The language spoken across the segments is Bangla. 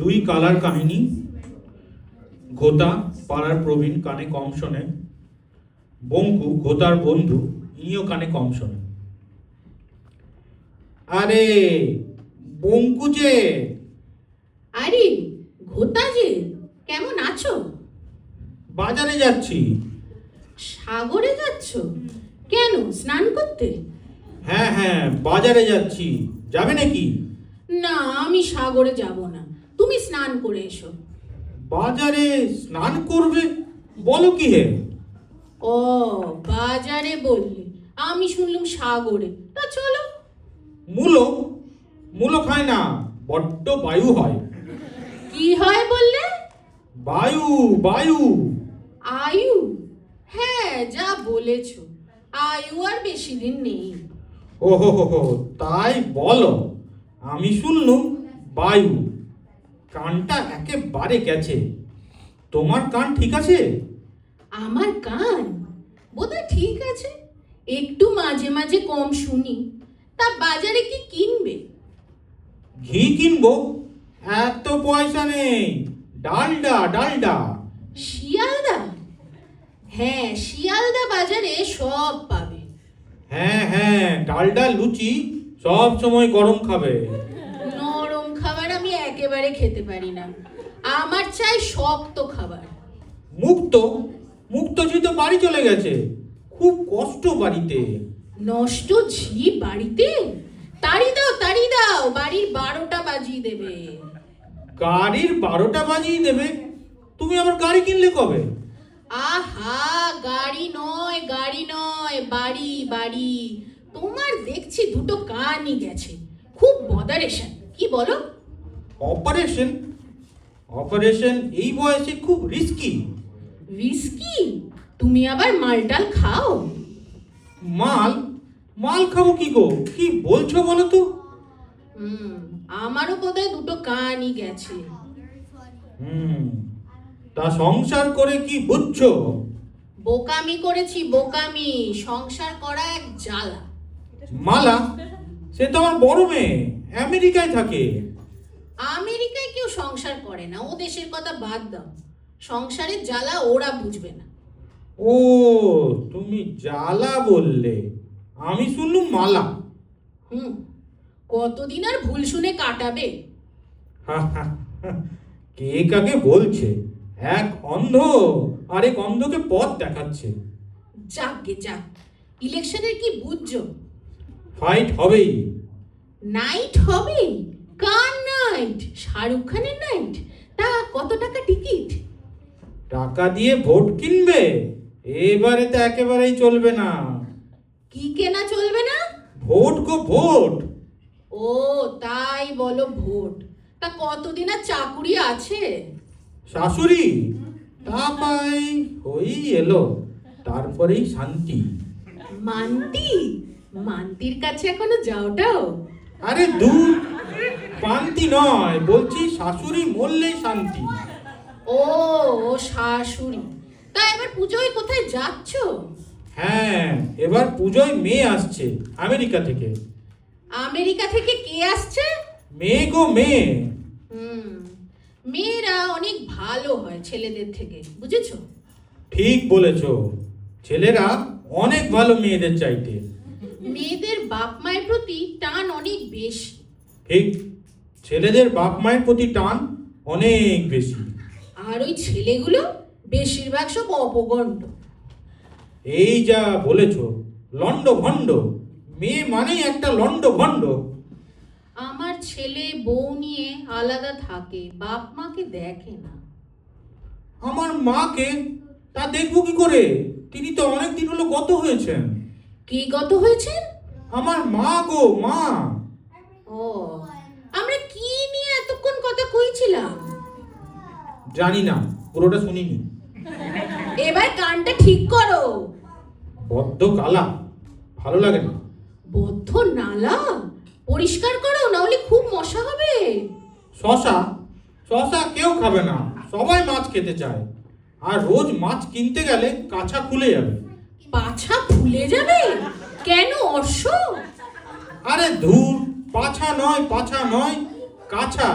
দুই কালার কাহিনী। ঘোতা পাড়ার প্রবীণ, কানে কম শোনে। বঙ্কু ঘোতার বন্ধু, ইনিও কানে কম শোনে। আরে বঙ্কু যে। আরে ঘোতা যে, কেমন আছো? বাজারে যাচ্ছি। সাগরে যাচ্ছ? কেন, স্নান করতে? হ্যাঁ হ্যাঁ, বাজারে যাচ্ছি। যাবে নাকি? না, আমি সাগরে যাব না, তুমি স্নান করে এসো। বাজারে স্নান করবে? বলো কি হে? ও, বাজারে বললে, আমি শুনলাম সাগরে। তা চলো। মূলো মূলো খায় না, বড্ড বায়ু হয়। কি হয় বললে? বায়ু বায়ু। আয়ু? হ্যাঁ, যা বলেছ, আয়ু আর বেশি দিন নেই। ও হো হো হো, তাই বলো। আমি শুনলুম বায়ু। কানটা একেবারে গেছে। তোমার কান ঠিক আছে? আমার কান বোধহয় ঠিক আছে, একটু মাঝে মাঝে কম শুনি। তা বাজারে কি কিনবে? ঘি কিনবো? এত পয়সা নেই। ডালডা ডালডা। শিয়ালদা? হ্যাঁ, শিয়ালদা বাজারে সব পাবে। হ্যাঁ হ্যাঁ, ডালডা লুচি সব সময় গরম খাবে। নরম খাবার আমি একেবারে খেতে পারি না, আমার চাই শক্ত খাবার। মুক্ত মুক্ত ঝি তো বাড়ি চলে গেছে। খুব কষ্ট বাড়িতে। নষ্ট ঝি বাড়িতে? তাড়ি দাও তাড়ি দাও, বাড়ির 12টা বাজিয়ে দেবে। গাড়ির 12টা বাজিয়ে দেবে? তুমি আবার গাড়ি কিনলে কবে? আহা, গাড়ি নয় গাড়ি নয়, বাড়ি বাড়ি। তোমার দেখছি দুটো কানই গেছে, খুব বদারেশন। কি বলো? অপারেশন? অপারেশন এই বয়সে খুব রিস্কি। হুইস্কি? তুমি আবার মালটাল খাও? মাল মাল খাবো কি গো? কি বলছো বলো তো? হুম, আমারও বোধহয় দুটো কানই গেছে। হুম, তা সংসার করে কি বুঝছো? বোকামি করেছি বোকামি, সংসার করা এক জ্বালা। মালা? সে তো আমার বড় মেয়ে, আমেরিকায় থাকে। আমেরিকায় কেউ সংসার করে না, ও দেশের কথা বাদ দাও। সংসারের জ্বালা ওরা বুঝবে না। ও, তুমি জ্বালা বললে, আমি শুনলুম মালা। হুম, কতদিন আর ভুল শুনে কাটাবে? কে কাকে বলছে? এক অন্ধ আরেক অন্ধকে পথ দেখাচ্ছে। যাক গে যাক, ইলেকশনের কি বুঝছো? ফাইট হবেই। নাইট হবে? কার নাইট? শাহরুখ খানের নাইট? তা কত টাকা টিকিট? টাকা দিয়ে ভোট কিনবে? এবারে তো একেবারেই চলবে না। কি কেনা চলবে না? ভোট গো ভোট। ও, তাই বলো ভোট। তা কতদিন আর চাকুরি আছে? শাশুড়ি তা পাই ওই এলো, তারপরেই শান্তি। মান্তি? মান্তির কাছে এখনো যাওটাও? আরে দূর, পান্তি নয়, বলছি শাশুড়ি মরলেই শান্তি। ও, ও শাশুড়ি। তা এবার পুজোয় কোথায় যাচ্ছ? হ্যাঁ, এবার পুজোয় মেয়ে আসছে আমেরিকা থেকে। আমেরিকা থেকে কে আসছে? মেয়ে গো মেয়ে। হুম, মেয়েরা অনেক ভালো হয় ছেলেদের থেকে, বুঝেছো? ঠিক বলেছো, ছেলেরা অনেক ভালো মেয়েদের চাইতে। মেয়েদের বাপ মায়ের প্রতি টান অনেক বেশি। ঠিক, ছেলেদের বাপ মায়ের প্রতি টান অনেক বেশি। আর ওই ছেলেগুলো বেশিরভাগ সব অপগণ্ড। এই যা বলেছ, লন্ড ভন্ড। মেয়ে মানেই একটা লন্ড ভন্ড। আমার ছেলে বউ নিয়ে আলাদা থাকে, বাপ মাকে দেখে না। আমার মাকে তা দেখবো কি করে? তিনি তো অনেক দিন হলো গত হয়েছেন। কে গত হয়েছেন? আমার মা গো মা। ও, আমরা কি নিয়ে এতক্ষণ কথা কইছিলাম? জানি না, পুরোটা শুনিনি। এবার কানটা ঠিক করো। বড্ড কালা, ভালো লাগে না। বদ্ধ নালা পরিষ্কার করো, না হলে খুব মশা হবে। শশা? শশা কেউ খাবে না, সবাই মাছ খেতে চায়। আর রোজ মাছ কিনতে গেলে কাছা খুলে যাবে। পাছা ফুলে যাবে? কেন, অর্শ? আরে ধুর, পাছা নয় কাছা।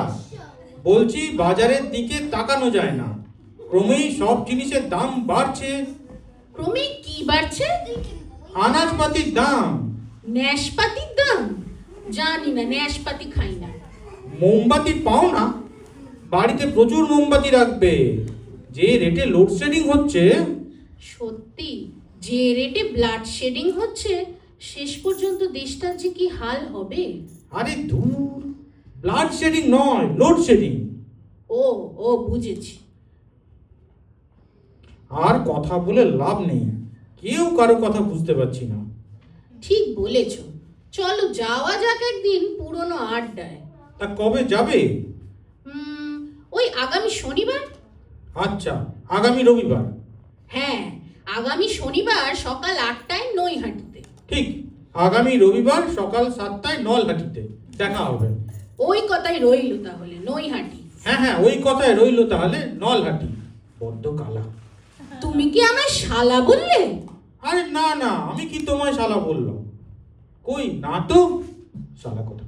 বলছি বাজারের দিকে তাকানো যায় না, ক্রমেই সব জিনিসের দাম বাড়ছে। ক্রমে কি বাড়ছে? আনাজপাতির দাম। ন্যাশপাতির দাম? জানি না, ন্যাশপাতি খাই না। মোমবাতি পাও না? বাড়িতে প্রচুর মোমবাতি রাখবে, যে রেটে লোডশেডিং হচ্ছে। সত্যি, যে রেটে ব্লাড শেডিং হচ্ছে, শেষ পর্যন্ত দেশটার যে কি হাল হবে। আরে ধুর, ব্লাড শেডিং নয়, লোডশেডিং। ও ও বুঝেছি। আর কথা বলে লাভ নেই, কেউ কারো কথা বুঝতে পারছি না। ঠিক বলেছ, চলো যাওয়া যাক একদিন পুরনো আড্ডায়। তা কবে যাবে? ওই আগামী শনিবার। আচ্ছা, আগামী রবিবার। হ্যাঁ, আগামী শনিবার সকাল 8টায় নৈহাটিতে। ঠিক, আগামী রবিবার সকাল 7টায় নলহাটিতে দেখা হবে। ওই কথাই রইল তাহলে, নৈহাটি। হ্যাঁ হ্যাঁ, ওই কথাই রইল তাহলে, নলহাটি। বড্ড কালা। তুমি কি আমায় শালা বললে? আরে না না, আমি কি তোমায় শালা বললাম? কই না তো, শালা কথা।